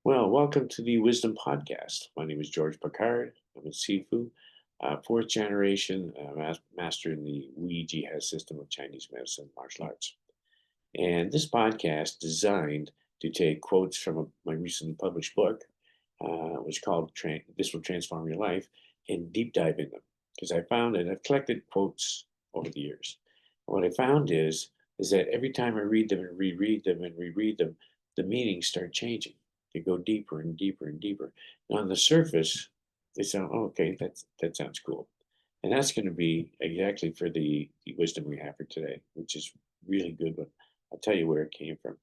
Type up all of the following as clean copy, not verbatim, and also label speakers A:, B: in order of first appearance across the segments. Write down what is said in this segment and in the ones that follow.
A: Well, welcome to the Wisdom Podcast. My name is George Picard. I'm a Sifu, fourth generation master in the Wu Jihad system of Chinese medicine and martial arts. And this podcast designed to take quotes from my recently published book, which is called This Will Transform Your Life, and deep dive in them. Because I found that I've collected quotes over the years. And what I found is that every time I read them and reread them and reread them, the meanings start changing. They go deeper and deeper and deeper. And on the surface, they sound, oh, okay, that sounds cool. And that's going to be exactly for the wisdom we have for today, which is really good one. I'll tell you where it came from.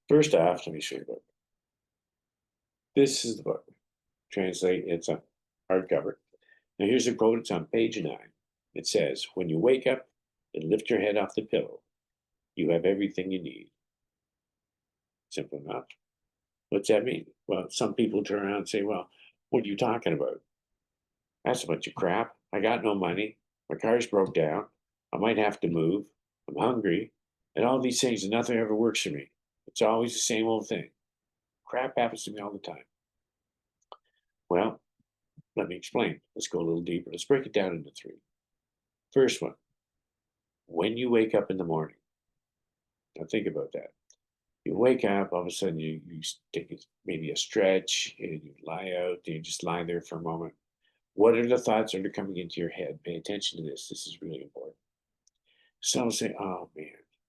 A: First off, let me show you the book. This is the book. Translate, it's a hardcover. Now here's a quote, it's on page 9. It says, when you wake up and lift your head off the pillow, you have everything you need. Simple enough. What's that mean? Well, some people turn around and say, well, what are you talking about? That's a bunch of crap. I got no money. My car's broke down. I might have to move. I'm hungry. And all these things, and nothing ever works for me. It's always the same old thing. Crap happens to me all the time. Well, let me explain. Let's go a little deeper. Let's break it down into 3. First one, when you wake up in the morning. Now think about that. You wake up, all of a sudden you take maybe a stretch and you lie out and you just lie there for a moment. What are the thoughts that are coming into your head? Pay attention to this. This is really important. Some say, oh man,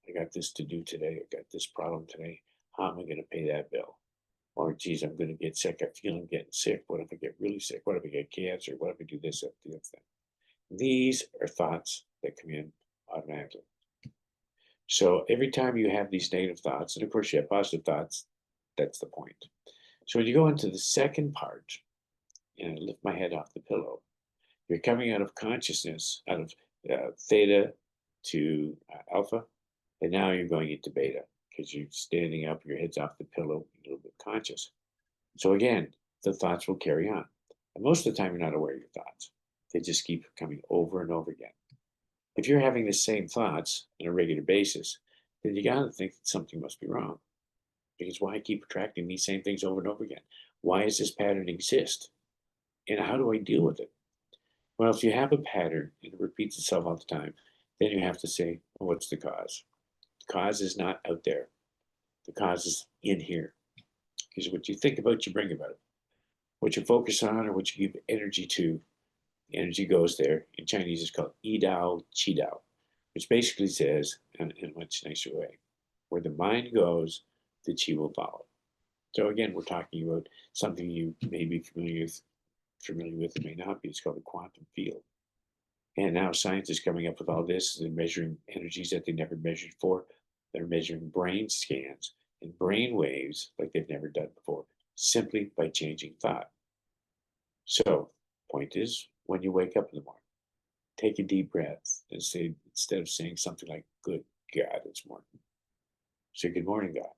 A: I got this to do today. I got this problem today. How am I going to pay that bill? Or, geez, I'm going to get sick. I feel I'm getting sick. What if I get really sick? What if I get cancer? What if I do this, that, the other thing? These are thoughts that come in automatically. So every time you have these negative thoughts, and of course you have positive thoughts, that's the point. So when you go into the second part, and I lift my head off the pillow, you're coming out of consciousness, out of theta to alpha, and now you're going into beta because you're standing up, your head's off the pillow, a little bit conscious. So again, the thoughts will carry on. And most of the time, you're not aware of your thoughts. They just keep coming over and over again. If you're having the same thoughts on a regular basis, then you got to think that something must be wrong. Because why keep attracting these same things over and over again? Why does this pattern exist? And how do I deal with it? Well, if you have a pattern and it repeats itself all the time, then you have to say, well, what's the cause? The cause is not out there. The cause is in here. Because what you think about, you bring about it. What you focus on or what you give energy to, the energy goes there. In Chinese, it's called Yi Dao, Qi Dao, which basically says, in a much nicer way, where the mind goes, the Qi will follow. So again, we're talking about something you may be familiar with, it may not be. It's called a quantum field. And now science is coming up with all this. They're measuring energies that they never measured before. They're measuring brain scans and brain waves like they've never done before, simply by changing thought. So, point is, when you wake up in the morning, take a deep breath and say, instead of saying something like, good God, it's morning, say, good morning, God,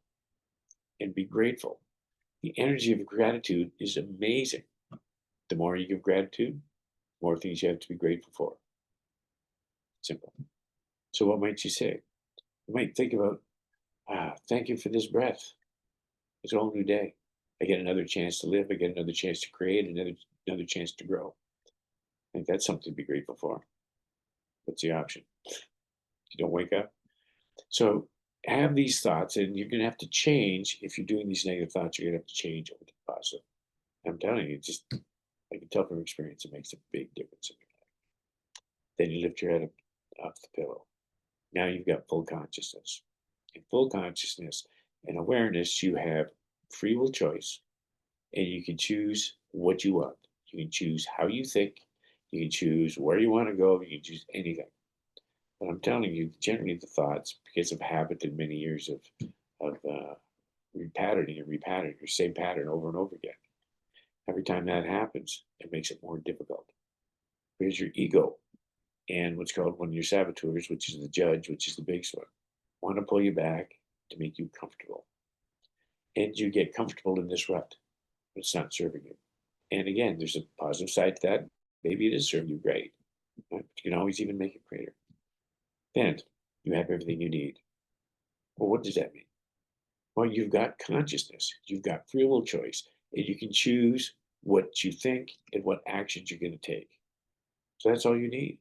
A: and be grateful. The energy of gratitude is amazing. The more you give gratitude, the more things you have to be grateful for. Simple. So what might you say? You might think about, thank you for this breath. It's a whole new day. I get another chance to live. I get another chance to create, another chance to grow. I think that's something to be grateful for. What's the option? You don't wake up. So have these thoughts, and you're going to have to change. If you're doing these negative thoughts, you're going to have to change over to positive. I'm telling you, just I can tell from experience, it makes a big difference in your life. Then you lift your head up off the pillow. Now you've got full consciousness. In full consciousness and awareness, you have free will choice, and you can choose what you want. You can choose how you think. You can choose where you want to go. You can choose anything. But I'm telling you, generally the thoughts, because of habit and many years of repatterning and repatterning your same pattern over and over again. Every time that happens, it makes it more difficult. Here's your ego and what's called one of your saboteurs, which is the judge, which is the biggest one, want to pull you back to make you comfortable. And you get comfortable in this rut, but it's not serving you. And again, there's a positive side to that. Maybe it is serving you great. But you can always even make it greater. Then you have everything you need. Well, what does that mean? Well, you've got consciousness, you've got free will choice, and you can choose what you think and what actions you're going to take. So that's all you need.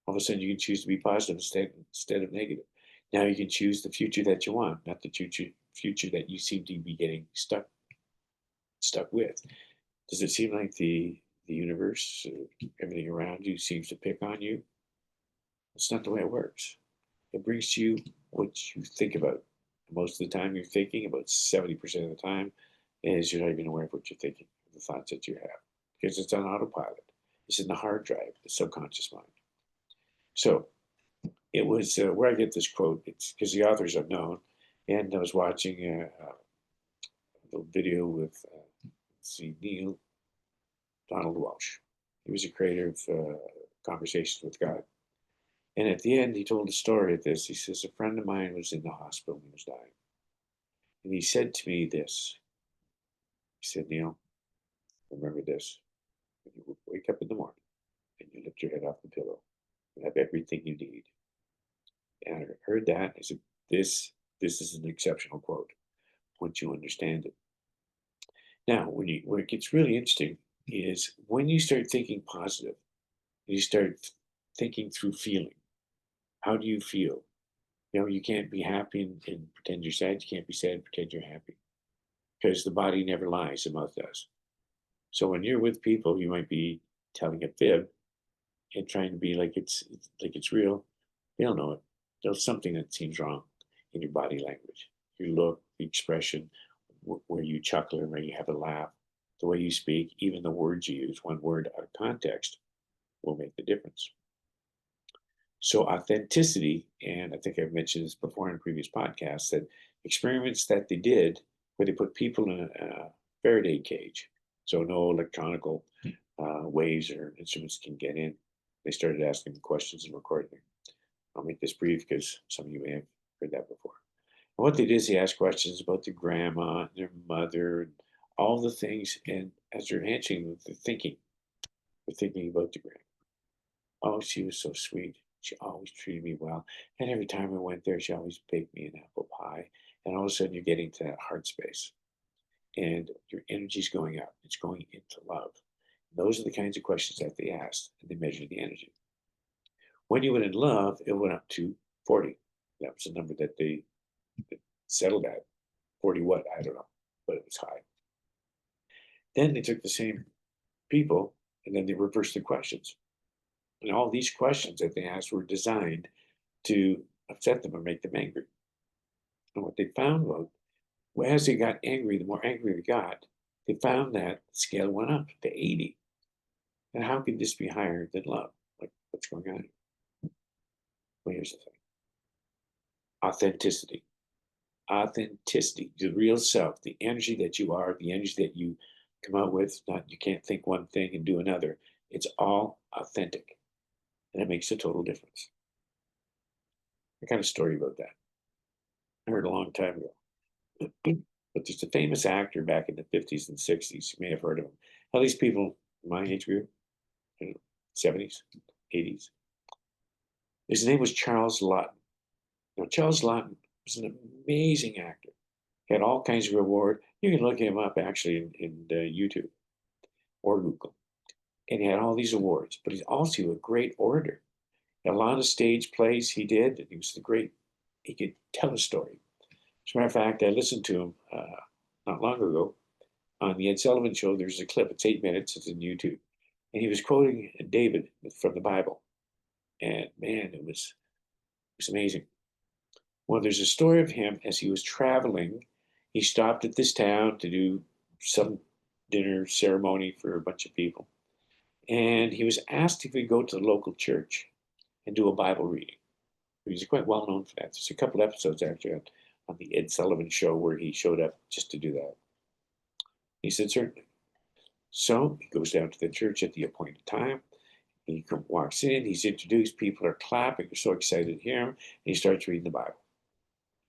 A: All of a sudden, you can choose to be positive instead of negative. Now you can choose the future that you want, not the future that you seem to be getting stuck with. Does it seem like the universe, everything around you seems to pick on you? It's not the way it works. It brings to you what you think about. Most of the time you're thinking, about 70% of the time, is you're not even aware of what you're thinking, the thoughts that you have, because it's on autopilot. It's in the hard drive, the subconscious mind. So it was where I get this quote. It's because the author's unknown, and I was watching a little video with see Neil Donald Welsh. He was a creator of Conversations with God. And at the end, he told a story of this. He says, a friend of mine was in the hospital and he was dying. And he said to me this. He said, Neil, remember this. When you wake up in the morning and you lift your head off the pillow, you have everything you need. And I heard that. I said, this is an exceptional quote once you understand it. Now, when it gets really interesting is when you start thinking positive, you start thinking through feeling. How do you feel? You know, you can't be happy and pretend you're sad. You can't be sad and pretend you're happy, because the body never lies, the mouth does. So when you're with people, you might be telling a fib and trying to be like it's real. They'll know it. There's something that seems wrong in your body language, your look, the expression, where you chuckle or where you have a laugh, the way you speak, even the words you use. One word out of context will make the difference. So authenticity, and I think I've mentioned this before in previous podcasts, that experiments that they did where they put people in a Faraday cage, so no electronical waves or instruments can get in. They started asking questions and recording them. I'll make this brief because some of you may have heard that before. And what they did is they asked questions about their grandma, their mother, and all the things. And as they're answering, they're thinking about the grandma. Oh, she was so sweet. She always treated me well. And every time I went there, she always baked me an apple pie. And all of a sudden, you're getting to that heart space. And your energy's going up. It's going into love. Those are the kinds of questions that they asked, and they measured the energy. When you went in love, it went up to 40. That was the number that they settled at. 40 what? I don't know, but it was high. Then they took the same people, and then they reversed the questions. And all these questions that they asked were designed to upset them or make them angry. And what they found was, as they got angry, the more angry they got, they found that the scale went up to 80. And how could this be higher than love? Like, what's going on? Well, here's the thing. Authenticity. Authenticity, the real self, the energy that you are, the energy that you come out with. Not you can't think one thing and do another. It's all authentic. And it makes a total difference. I got a story about that. I heard a long time ago. But there's a famous actor back in the 50s and 60s. You may have heard of him. All these people my age group, 70s, 80s. His name was Charles Lawton. Now, Charles Lawton was an amazing actor. He had all kinds of reward. You can look him up actually in YouTube or Google. And he had all these awards, but he's also a great orator. A lot of stage plays he did, and he was he could tell a story. As a matter of fact, I listened to him not long ago on the Ed Sullivan Show. There's a clip, it's 8 minutes, it's in YouTube. And he was quoting David from the Bible. And man, it was amazing. Well, there's a story of him as he was traveling. He stopped at this town to do some dinner ceremony for a bunch of people. And he was asked if he'd go to the local church and do a Bible reading. He's quite well known for that. There's a couple episodes actually on the Ed Sullivan Show where he showed up just to do that. He said, certainly. So he goes down to the church at the appointed time. He walks in, he's introduced, people are clapping, they're so excited to hear him, and he starts reading the Bible.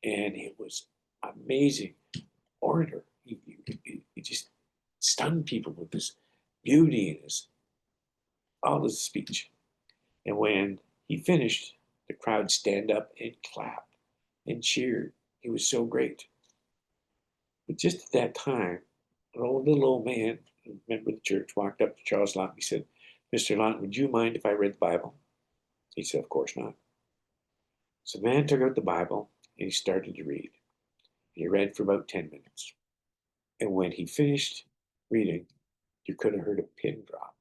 A: And it was amazing orator. He just stunned people with his beauty and all his speech. And when he finished, the crowd stand up and clapped and cheered. He was so great. But just at that time, an little old man, a member of the church, walked up to Charles Lawton. He said, "Mr. Lawton, would you mind if I read the Bible?" He said, "Of course not." So the man took out the Bible and he started to read. He read for about 10 minutes. And when he finished reading, you could have heard a pin drop,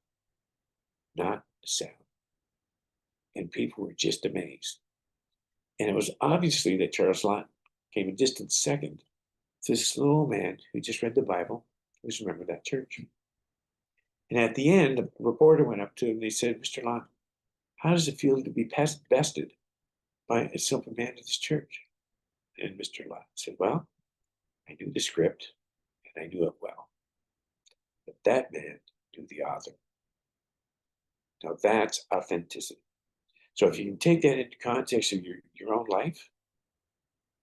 A: not a sound. And people were just amazed. And it was obviously that Charles Lawton came a distant second to this little man who just read the Bible, who was a member of that church. And at the end, a reporter went up to him and they said, "Mr. Lawton, how does it feel to be bested by a simple man of this church?" And Mr. Lawton said, "Well, I knew the script and I knew it well. But that man knew the author." Now that's authenticity. So if you can take that into context of your own life,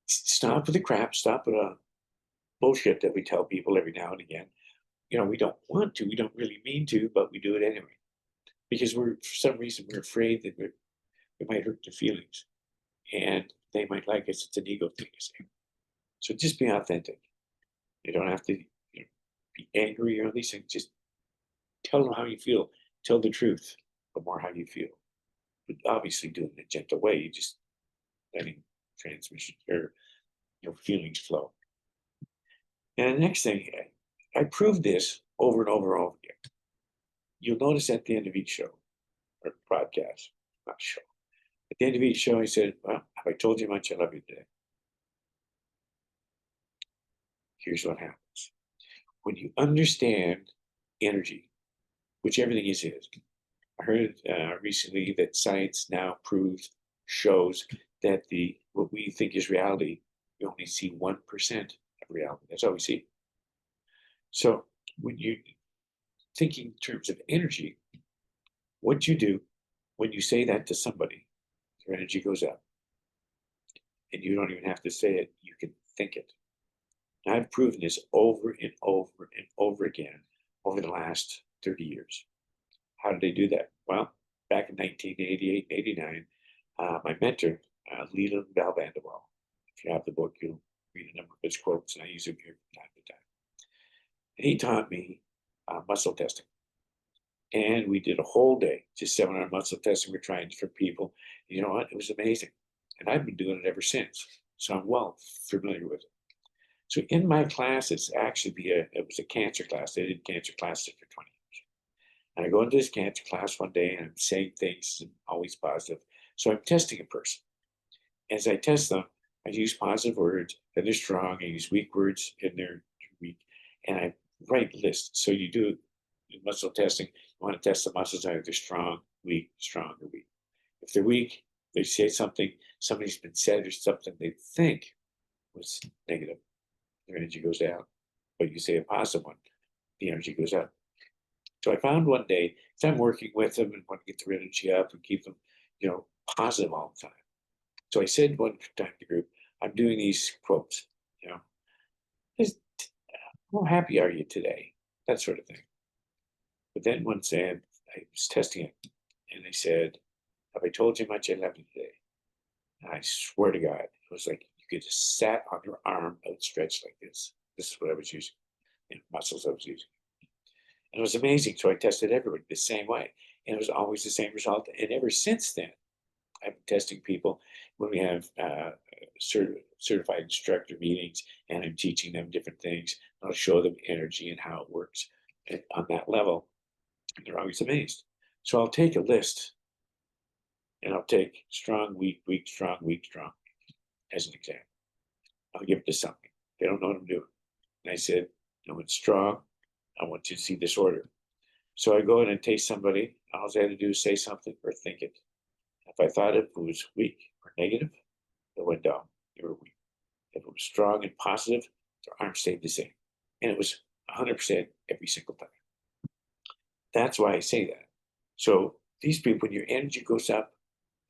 A: stop with the crap, stop with the bullshit that we tell people every now and again. We don't want to, we don't really mean to, but we do it anyway. Because for some reason, we're afraid that we might hurt their feelings and they might like us. It's an ego thing to say. So just be authentic. You don't have to be angry or these things. Just tell them how you feel. Tell the truth, but more how you feel. But obviously, do it in a gentle way. You just letting transmission or your feelings flow. And the next thing, I proved this over and over and over again. You'll notice at the end of each show or broadcast, not show. At the end of each show, I said, "Well, have I told you how much I love you today?" Here's what happens. When you understand energy, which everything is, I heard recently that science now shows that what we think is reality, we only see 1% of reality. That's all we see. So when you thinking in terms of energy, what you do when you say that to somebody, your energy goes up. And you don't even have to say it, you can think it. And I've proven this over and over and over again over the last 30 years. How did they do that? Well, back in 1988, 89, my mentor, Leland Valvanderwall, if you have the book, you'll read a number of his quotes, and I use them here from time to time. And he taught me muscle testing. And we did a whole day, just seminar muscle testing. We're trying different people. You know what? It was amazing. And I've been doing it ever since. So I'm well familiar with it. So in my classes, it was a cancer class. They did cancer classes for 20 years. And I go into this cancer class one day and I'm saying things and always positive. So I'm testing a person. As I test them, I use positive words that are strong. I use weak words and they're weak. And I write lists. So you do muscle testing. You want to test the muscles either strong, weak, strong, or weak. If they're weak, they say something, somebody's been said or something they think was negative, their energy goes down. But you say a positive one, the energy goes up. So I found one day, because I'm working with them and want to get their energy up and keep them, positive all the time. So I said one time to the group, I'm doing these quotes, just, how happy are you today? That sort of thing. But then one said, I was testing it, and they said, have I told you how much I love you today? And I swear to God, it was like you could just sat on your arm outstretched like this. This is what I was using, muscles I was using. And it was amazing. So I tested everybody the same way. And it was always the same result. And ever since then, I've been testing people when we have certified instructor meetings and I'm teaching them different things. I'll show them energy and how it works on that level. And they're always amazed. So I'll take a list and I'll take strong, weak, weak, strong, weak, strong as an example. I'll give it to something. They don't know what I'm doing. And I said, when it's strong, I want you to see this order. So I go in and taste somebody. All I had to do is say something or think it. If I thought it was weak or negative, it went down. They were weak. If it was strong and positive, their arm stayed the same. And it was 100% every single time. That's why I say that. So these people, when your energy goes up,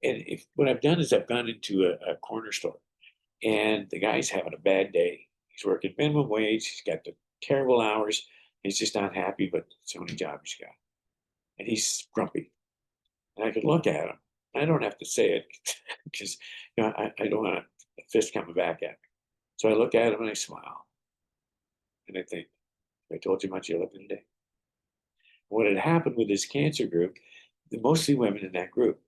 A: and what I've done is I've gone into a corner store, and the guy's having a bad day. He's working minimum wage. He's got the terrible hours. He's just not happy, but it's the only job he's got. And he's grumpy. And I could look at him. I don't have to say it because I don't want a fist coming back at me. So I look at him and I smile. And I think, I told you how much you love me today. What had happened with this cancer group, mostly women in that group,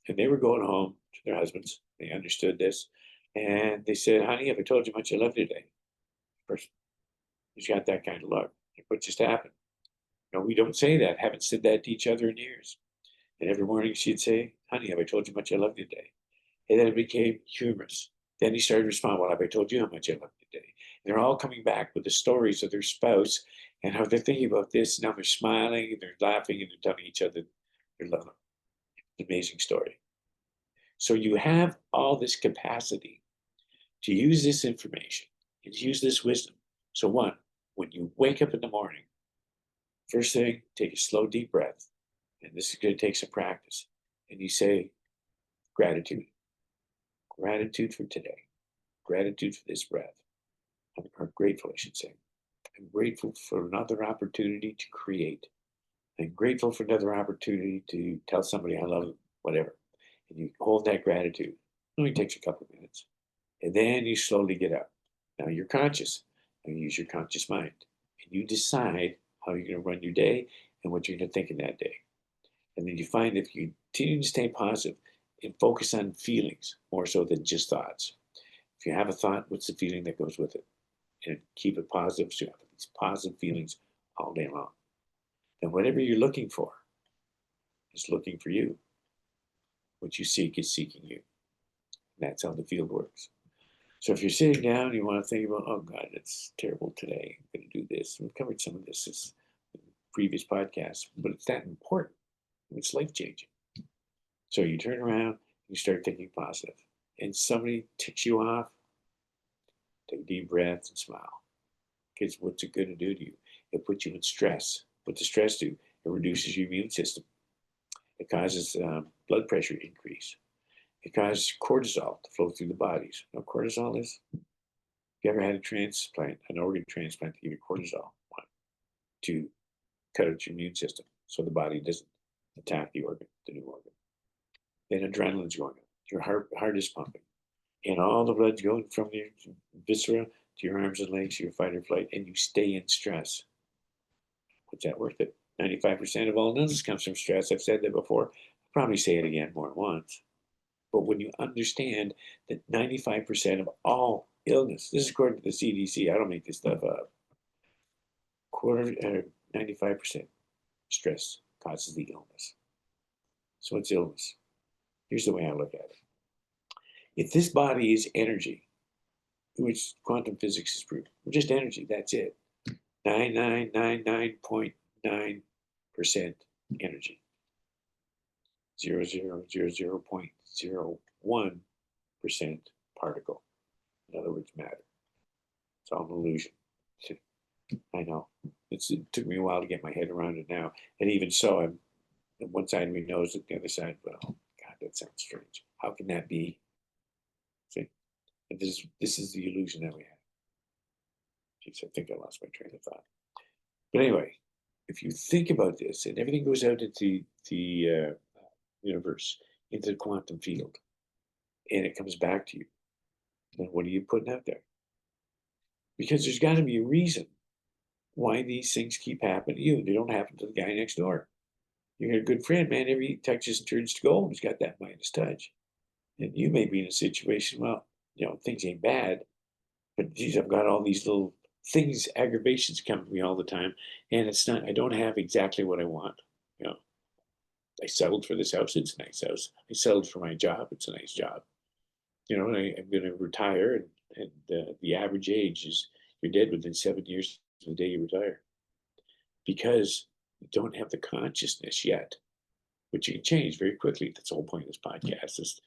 A: and they were going home to their husbands. They understood this. And they said, honey, have I told you how much I love you today? Person, who's got that kind of love. Like, what just happened? No, we don't say that. Haven't said that to each other in years. And every morning she'd say, honey, have I told you how much I love you today? And then it became humorous. Then he started to respond, well, have I told you how much I love you today? And they're all coming back with the stories of their spouse and how they're thinking about this. Now they're smiling and they're laughing and they're telling each other their love. Amazing story. So you have all this capacity to use this information and to use this wisdom. So one, when you wake up in the morning, first thing, take a slow, deep breath. And this is going to take some practice. And you say, gratitude. Gratitude for today. Gratitude for this breath. I'm grateful, I should say. I'm grateful for another opportunity to create. I'm grateful for another opportunity to tell somebody I love them, whatever. And you hold that gratitude. It only takes a couple of minutes. And then you slowly get up. Now you're conscious. And you use your conscious mind. And you decide how you're going to run your day and what you're going to think in that day. And then you find if you continue to stay positive and focus on feelings more so than just thoughts. If you have a thought, what's the feeling that goes with it? And keep it positive so you have these positive feelings all day long. And whatever you're looking for is looking for you. What you seek is seeking you. And that's how the field works. So if you're sitting down and you want to think about, oh God, it's terrible today, I'm going to do this. We've covered some of this in previous podcasts, but it's that important. It's life-changing. So you turn around and you start thinking positive. And somebody ticks you off, take a deep breath and smile. Because what's it going to do to you? It puts you in stress. What does stress do? It reduces your immune system. It causes blood pressure increase. It causes cortisol to flow through the bodies. You know what cortisol is? If you ever had a transplant, an organ transplant, to give you cortisol to cut out your immune system so the body doesn't attack the organ, the new organ. Then adrenaline's going up. Your heart is pumping. And all the blood's going from your viscera to your arms and legs, to your fight or flight, and you stay in stress. What's that worth it? 95% of all illness comes from stress. I've said that before. I'll probably say it again more than once. But when you understand that 95% of all illness, this is according to the CDC, I don't make this stuff up, 95% stress causes the illness. So it's illness. Here's the way I look at it. If this body is energy, which quantum physics has proved, we're just energy, that's it. 9999.9% energy. 0.01% particle. In other words, matter. It's all an illusion. I know. It took me a while to get my head around it now. And even so, I'm on one side of me knows it, the other side, well, God, that sounds strange. How can that be? See? And this is the illusion that we have. Jeez, I think I lost my train of thought. But anyway, if you think about this, and everything goes out into the universe, into the quantum field, and it comes back to you, then what are you putting out there? Because there's got to be a reason why these things keep happening to you. They don't happen to the guy next door. You got a good friend, man. Every he touches and turns to gold. He's got that Midas touch. And you may be in a situation, well, things ain't bad, but geez, I've got all these little things, aggravations come to me all the time. And it's not, I don't have exactly what I want. I settled for this house. It's a nice house. I settled for my job. It's a nice job. I'm going to retire. And the average age is you're dead within 7 years of the day you retire. Because you don't have the consciousness yet, which you can change very quickly. That's the whole point of this podcast, is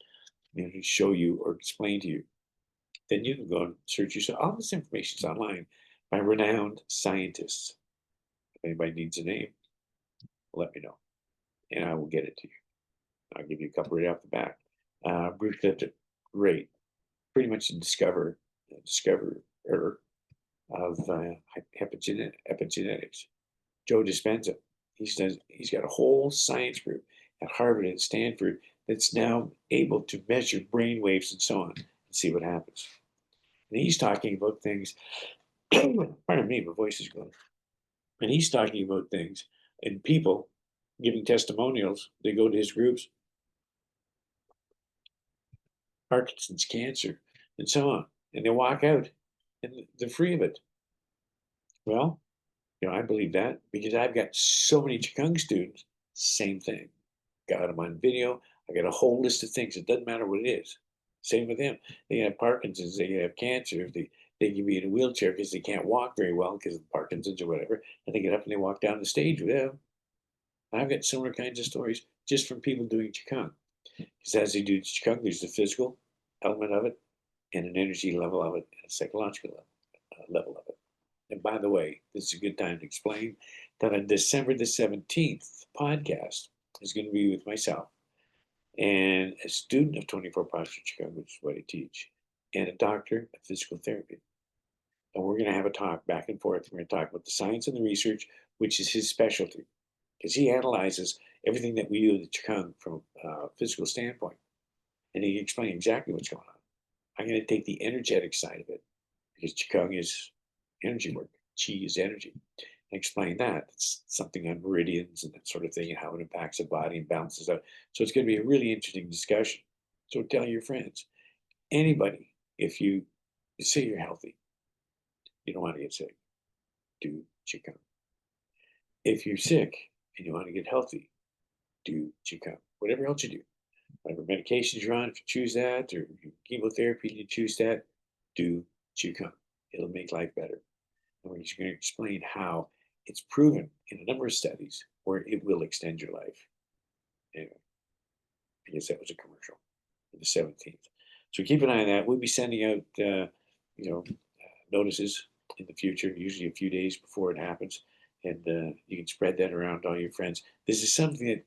A: to show you or explain to you. Then you can go and search yourself. All this information is online by renowned scientists. If anybody needs a name, let me know, and I will get it to you. I'll give you a couple right off the bat. Bruce Lipton, great, pretty much the discoverer of epigenetics. Joe Dispenza, he's got a whole science group at Harvard and Stanford that's now able to measure brain waves and so on and see what happens. And he's talking about things Pardon me, my voice is going. And he's talking about things and people giving testimonials. They go to his groups, Parkinson's, cancer, and so on. And they walk out and they're free of it. Well, I believe that because I've got so many Qigong students, same thing. Got them on video. I got a whole list of things. It doesn't matter what it is. Same with them. They have Parkinson's, they have cancer, they can be in a wheelchair because they can't walk very well because of Parkinson's or whatever. And they get up and they walk down the stage with them. I've got similar kinds of stories just from people doing Qigong. Because as they do Qigong, there's the physical element of it, and an energy level of it, and a psychological level of it. And by the way, this is a good time to explain that on December the 17th, podcast is going to be with myself and a student of 24 Posture Qigong, which is what I teach, and a doctor of physical therapy. And we're going to have a talk back and forth. We're going to talk about the science and the research, which is his specialty, because he analyzes everything that we do in the Qigong from a physical standpoint. And he can explain exactly what's going on. I'm going to take the energetic side of it, because Qigong is energy work. Qi is energy. And explain that. It's something on meridians and that sort of thing and how it impacts the body and balances out. So it's going to be a really interesting discussion. So tell your friends. Anybody, if you say you're healthy, you don't want to get sick, do Qigong. If you're sick and you want to get healthy, do Qigong. Whatever else you do, whatever medications you're on, if you choose that, or chemotherapy, you choose that, do Qigong. It'll make life better. And we're just going to explain how it's proven in a number of studies where it will extend your life. Anyway, I guess that was a commercial for the 17th. So keep an eye on that. We'll be sending out, notices in the future, usually a few days before it happens. And you can spread that around to all your friends. This is something that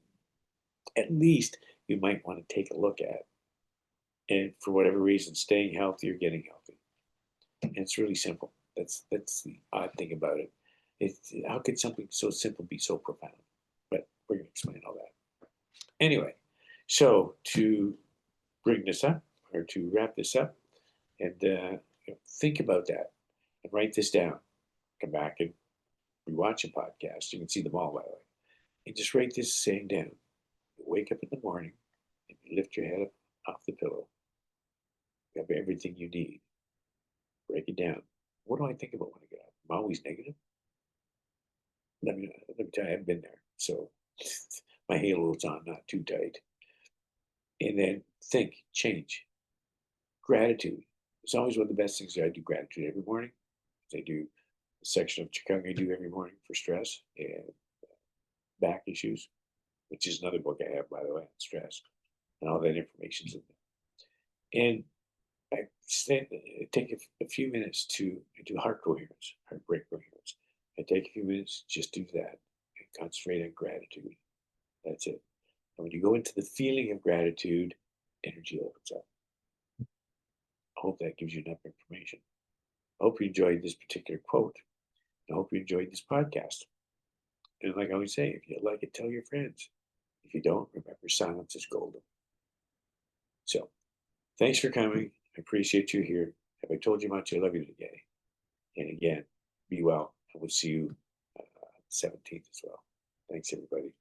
A: at least you might want to take a look at. And for whatever reason, staying healthy or getting healthy. And it's really simple. That's the odd thing about it. How could something so simple be so profound? But we're going to explain all that. Anyway, so to bring this up, or to wrap this up, and think about that, and write this down. Come back and rewatch a podcast. You can see them all, by the way. And just write this saying down. You wake up in the morning, and you lift your head up off the pillow. You have everything you need. Break it down. What do I think about when I get up? I'm always negative. Let me tell you, I've been there. So my halo's on, not too tight. And then think, change. Gratitude. It's always one of the best things. I do gratitude every morning. I do a section of Qigong I do every morning for stress and back issues, which is another book I have, by the way, on stress. And all that information's in there. And I take a few minutes to do heart coherence, heartbreak coherence. I take a few minutes, just do that, and concentrate on gratitude. That's it. And when you go into the feeling of gratitude, energy opens up. I hope that gives you enough information. I hope you enjoyed this particular quote. I hope you enjoyed this podcast. And like I always say, if you like it, tell your friends. If you don't, remember, silence is golden. So, thanks for coming. I appreciate you here. Have I told you much? I love you today. And again, be well. I will see you 17th as well. Thanks, everybody.